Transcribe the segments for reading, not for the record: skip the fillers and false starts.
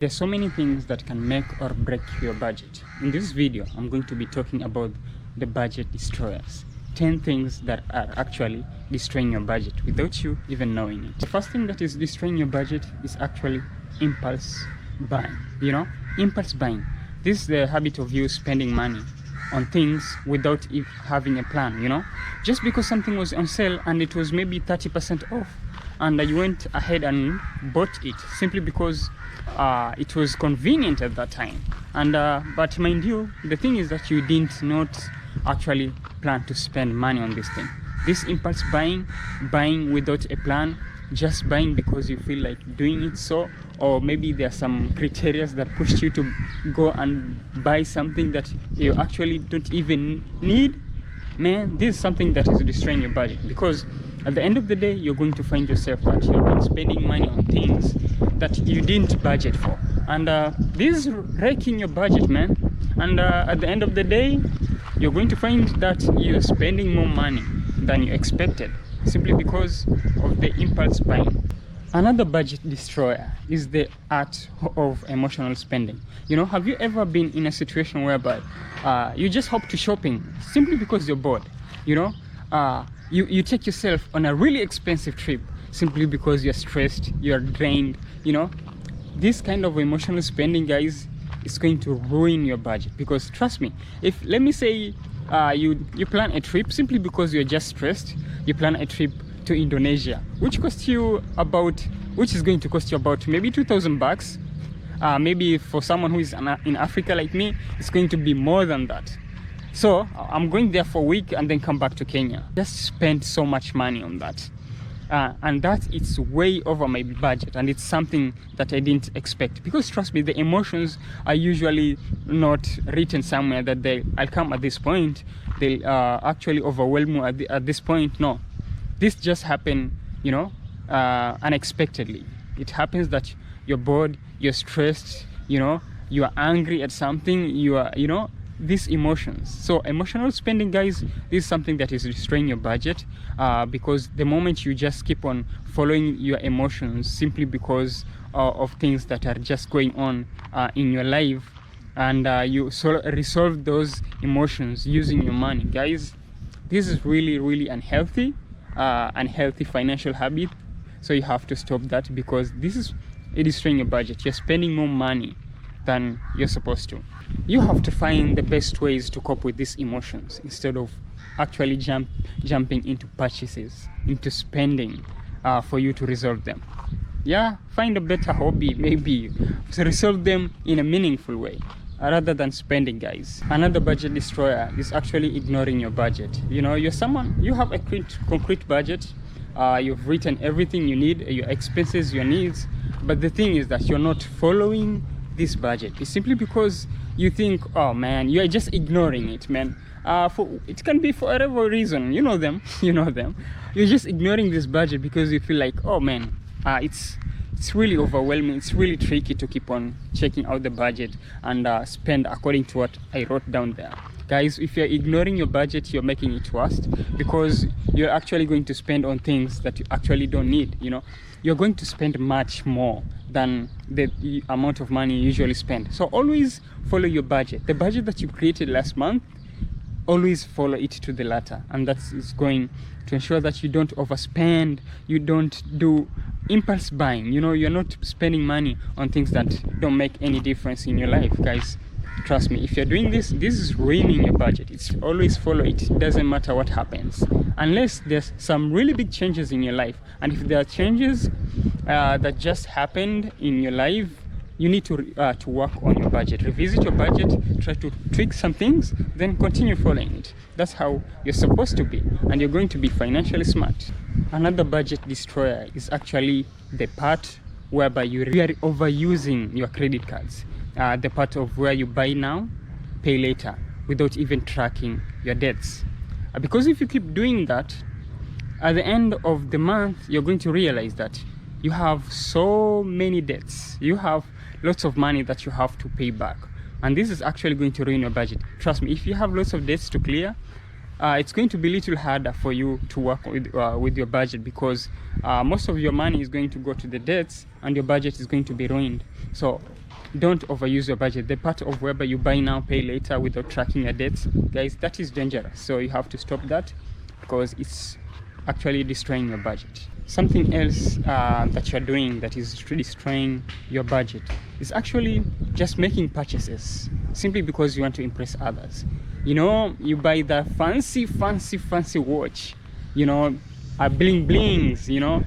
There's so many things that can make or break your budget. In this video, I'm going to be talking about the budget destroyers. 10 things that are actually destroying your budget without you even knowing it. The first thing that is destroying your budget is actually impulse buying. Impulse buying. This is the habit of you spending money on things without having a plan, Just because something was on sale and it was maybe 30% off, and you went ahead and bought it simply because it was convenient at that time. And but mind you, the thing is that you did not actually plan to spend money on this thing. This impulse buying without a plan, just buying because you feel like doing it, or maybe there are some criteria that pushed you to go and buy something that you actually don't even need. Man, this is something that is destroying your budget, because at the end of the day, you're going to find yourself that you've been spending money on things that you didn't budget for. And this is wrecking your budget, man. And at the end of the day, you're going to find that you're spending more money than you expected, simply because of the impulse buying. Another budget destroyer is the art of emotional spending. Have you ever been in a situation whereby you just hop to shopping simply because you're bored? You take yourself on a really expensive trip simply because you're stressed, you're drained. This kind of emotional spending, guys, is going to ruin your budget. Because trust me, if, let me say, you plan a trip simply because you're just stressed, you plan a trip to Indonesia, which is going to cost you about maybe $2,000. Maybe for someone who is in Africa like me, it's going to be more than that. So I'm going there for a week and then come back to Kenya. Just spend so much money on that. And it's way over my budget, and it's something that I didn't expect. Because trust me, the emotions are usually not written somewhere that I'll come at this point, they'll actually overwhelm you at this point. No, this just happened, unexpectedly. It happens that you're bored, you're stressed, you are angry at something, these emotions. So emotional spending, guys, this is something that is destroying your budget, because the moment you just keep on following your emotions simply because of things that are just going on in your life, and you resolve those emotions using your money, guys, this is really, really unhealthy financial habit. So you have to stop that, because it is destroying your budget. You're spending more money than you're supposed to. You have to find the best ways to cope with these emotions instead of actually jumping into purchases, into spending for you to resolve them. Find a better hobby, maybe resolve them in a meaningful way rather than spending, guys. Another budget destroyer is actually ignoring your budget. You're someone, you have a concrete budget, you've written everything you need, your expenses, your needs, but the thing is that you're not following this budget. It's simply because you think, oh man, you're just ignoring it, man. It can be for whatever reason, you know them. You're just ignoring this budget because you feel like, oh man, it's really overwhelming, it's really tricky to keep on checking out the budget and spend according to what I wrote down there. Guys, if you're ignoring your budget, you're making it worse, because you're actually going to spend on things that you actually don't need. You're going to spend much more than the amount of money you usually spend. So always follow your budget. The budget that you created last month, always follow it to the latter, and that is going to ensure that you don't overspend, you don't do impulse buying. You're not spending money on things that don't make any difference in your life, guys. Trust me, if you're doing this is ruining your budget. It's always follow it. It doesn't matter what happens, unless there's some really big changes in your life. And if there are changes that just happened in your life, you need to work on your budget, revisit your budget, try to tweak some things, then continue following it. That's how you're supposed to be, and you're going to be financially smart. Another budget destroyer is actually the part whereby you are overusing your credit cards. The part of where you buy now, pay later, without even tracking your debts. Because if you keep doing that, at the end of the month, you're going to realize that you have so many debts. You have lots of money that you have to pay back. And this is actually going to ruin your budget. Trust me, if you have lots of debts to clear, it's going to be a little harder for you to work with your budget, because most of your money is going to go to the debts and your budget is going to be ruined. So don't overuse your budget. The part of whereby you buy now, pay later without tracking your debts, guys, that is dangerous. So you have to stop that, because it's actually destroying your budget. Something else that you're doing that is destroying your budget is actually just making purchases simply because you want to impress others. You know, you buy the fancy watch, you know, bling blings, you know,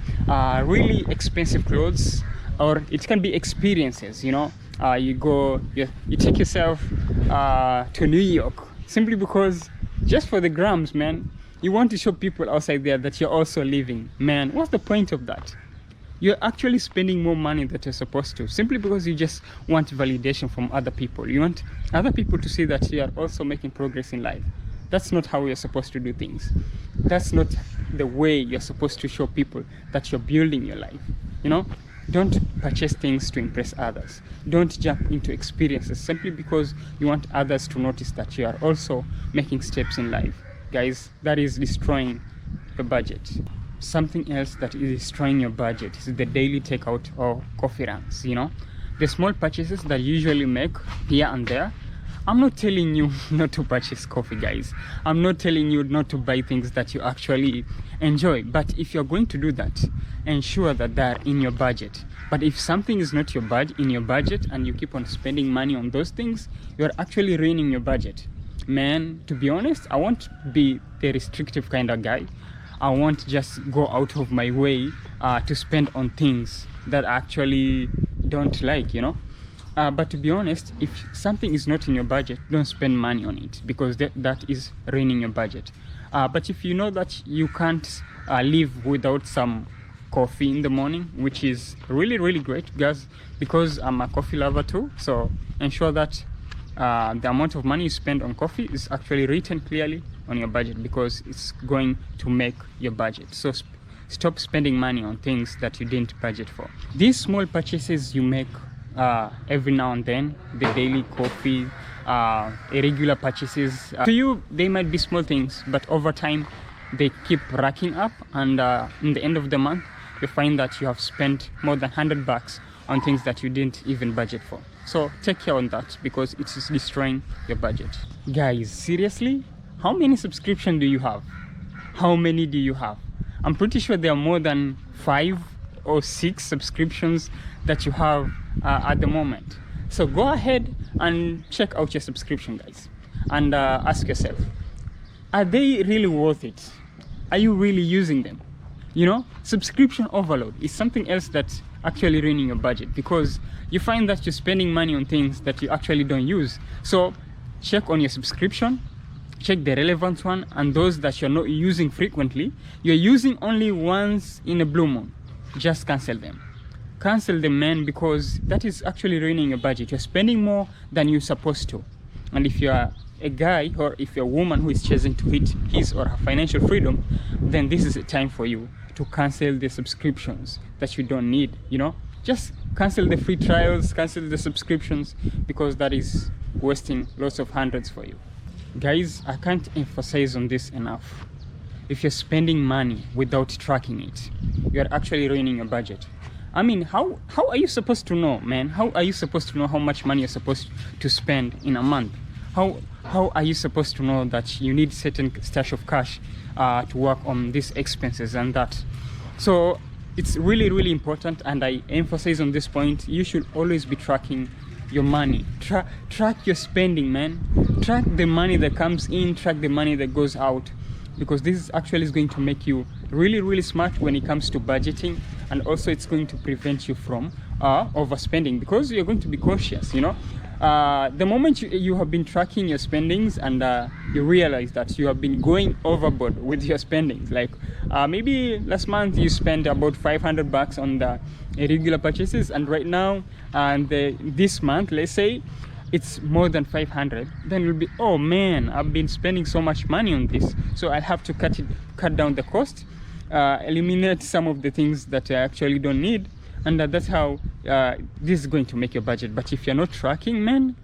really expensive clothes, or it can be experiences. You know, you take yourself to New York simply because, just for the grams, man. You want to show people outside there that you're also living. Man, what's the point of that? You're actually spending more money than you're supposed to, simply because you just want validation from other people. You want other people to see that you are also making progress in life. That's not how you're supposed to do things. That's not the way you're supposed to show people that you're building your life. You know, don't purchase things to impress others. Don't jump into experiences simply because you want others to notice that you are also making steps in life. Guys, that is destroying your budget. Something else that is destroying your budget is the daily takeout or coffee runs. You know, the small purchases that you usually make here and there. I'm not telling you not to purchase coffee, guys. I'm not telling you not to buy things that you actually enjoy. But if you're going to do that, ensure that they're in your budget. But if something is not in your budget and you keep on spending money on those things, you're actually ruining your budget. Man, to be honest, I won't be the restrictive kind of guy. I won't just go out of my way to spend on things that I actually don't like, you know. But to be honest, if something is not in your budget, don't spend money on it, because that is ruining your budget. But if you know that you can't live without some coffee in the morning, which is really, really great, guys, because I'm a coffee lover too. So ensure that the amount of money you spend on coffee is actually written clearly on your budget, because it's going to make your budget. So stop spending money on things that you didn't budget for. These small purchases you make every now and then, the daily coffee, irregular purchases, to you they might be small things, but over time they keep racking up, and in the end of the month you find that you have spent more than $100 on things that you didn't even budget for. So take care on that, because it is destroying your budget. Guys, seriously, how many subscriptions do you have? How many do you have? I'm pretty sure there are more than 5 or 6 subscriptions that you have at the moment. So go ahead and check out your subscription, guys, and ask yourself, are they really worth it? Are you really using them? You know, subscription overload is something else that's actually ruining your budget, because you find that you're spending money on things that you actually don't use. So check on your subscription, check the relevant one, and those that you're not using frequently, you're using only once in a blue moon, just cancel them. Cancel them, man, because that is actually ruining your budget. You're spending more than you're supposed to. And if you're a guy, or if you're a woman who is chasing to hit his or her financial freedom, then this is a time for you to cancel the subscriptions that you don't need. You know, just cancel the free trials, cancel the subscriptions, because that is wasting lots of hundreds for you. Guys, I can't emphasize on this enough. If you're spending money without tracking it, you're actually ruining your budget. I mean, how are you supposed to know, man? How are you supposed to know how much money you're supposed to spend in a month? How are you supposed to know that you need certain stash of cash to work on these expenses and that? So it's really, really important, and I emphasize on this point, you should always be tracking your money. Track your spending, man. Track the money that comes in, track the money that goes out, because this is actually going to make you really, really smart when it comes to budgeting, and also it's going to prevent you from overspending, because you're going to be cautious, you know. The moment you have been tracking your spendings, and you realize that you have been going overboard with your spendings, like maybe last month you spent about $500 on the irregular purchases, and right now and this month, let's say it's more than 500, then you'll be, oh man, I've been spending so much money on this, so I'll have to cut down the cost, eliminate some of the things that I actually don't need, and that's how this is going to make your budget. But if you're not tracking, man,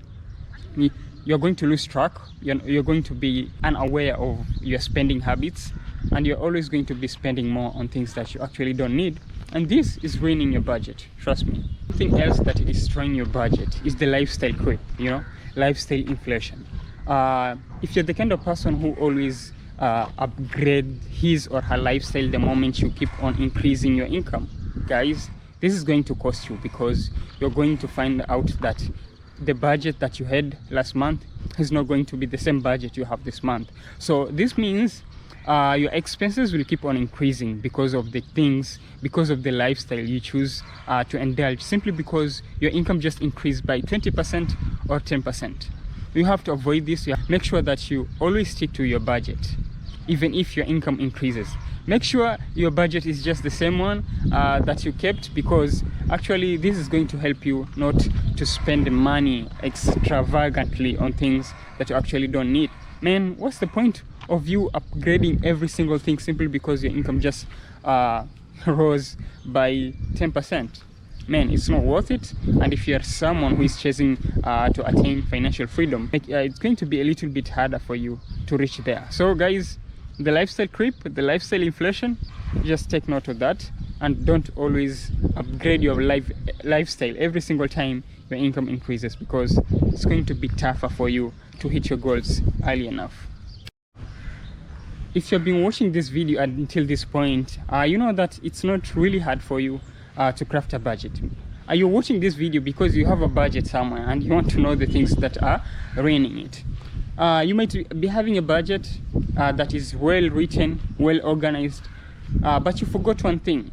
you're going to lose track. You're going to be unaware of your spending habits, and you're always going to be spending more on things that you actually don't need, and this is ruining your budget, trust me. Something else that is destroying your budget is the lifestyle creep, you know, lifestyle inflation. If you're the kind of person who always upgrade his or her lifestyle the moment you keep on increasing your income, guys, this is going to cost you, because you're going to find out that the budget that you had last month is not going to be the same budget you have this month. So this means your expenses will keep on increasing because of the lifestyle you choose to indulge, simply because your income just increased by 20% or 10%. You have to avoid this. Make sure that you always stick to your budget, even if your income increases. Make sure your budget is just the same one that you kept, because actually this is going to help you not to spend money extravagantly on things that you actually don't need. Man, what's the point of you upgrading every single thing simply because your income just rose by 10%? Man, it's not worth it. And if you're someone who is chasing to attain financial freedom, it's going to be a little bit harder for you to reach there. So guys, the lifestyle creep, the lifestyle inflation, just take note of that, and don't always upgrade your lifestyle every single time your income increases, because it's going to be tougher for you to hit your goals early enough. If you've been watching this video until this point, you know that it's not really hard for you to craft a budget. You're watching this video because you have a budget somewhere and you want to know the things that are ruining it. You might be having a budget that is well written, well organized, but you forgot one thing: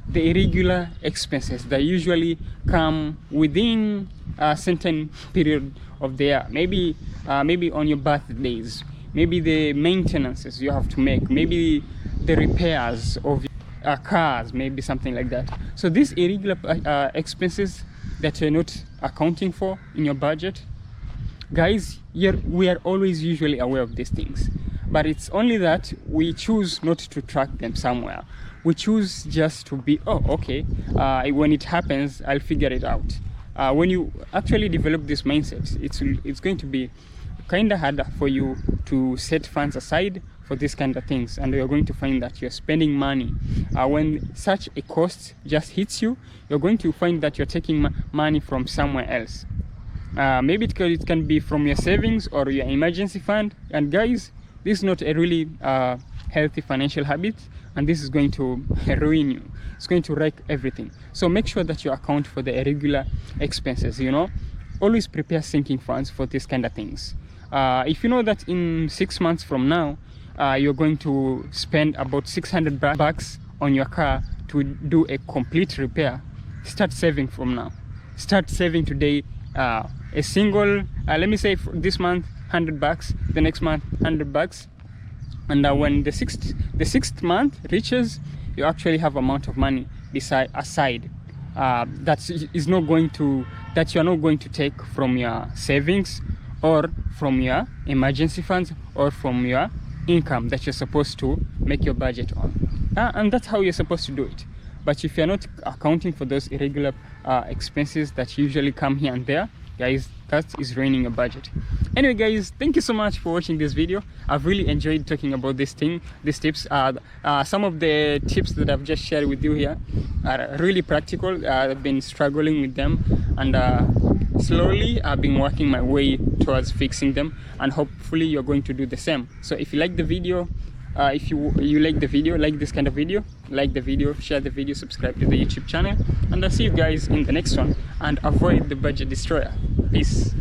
the irregular expenses that usually come within a certain period of the year. Maybe on your birthdays, maybe the maintenances you have to make, maybe the repairs of cars, maybe something like that. So these irregular expenses that you're not accounting for in your budget, guys, we are always usually aware of these things, but it's only that we choose not to track them somewhere. We choose just to be, oh, okay, when it happens, I'll figure it out. When you actually develop this mindset, it's going to be kind of harder for you to set funds aside for these kind of things, and you're going to find that you're spending money. When such a cost just hits you, you're going to find that you're taking money from somewhere else. Maybe it can be from your savings or your emergency fund. And guys, this is not a really healthy financial habit, and this is going to ruin you. It's going to wreck everything. So make sure that you account for the irregular expenses, you know. Always prepare sinking funds for these kind of things. If you know that in 6 months from now, you're going to spend about $600 on your car to do a complete repair, start saving from now. Start saving today. A single, let me say this month $100, the next month $100, and when the sixth month reaches, you actually have amount of money aside that you're not going to take from your savings or from your emergency funds or from your income that you're supposed to make your budget on. And that's how you're supposed to do it. But if you're not accounting for those irregular expenses that usually come here and there, guys, that is ruining your budget. Anyway guys, thank you so much for watching this video. I've really enjoyed talking about these tips. Some of the tips that I've just shared with you here are really practical. I've been struggling with them, and slowly I've been working my way towards fixing them, and hopefully you're going to do the same. So if you like the video, if you like the video, like this kind of video, like the video, share the video, subscribe to the YouTube channel, and I'll see you guys in the next one, and avoid the budget destroyer. Peace.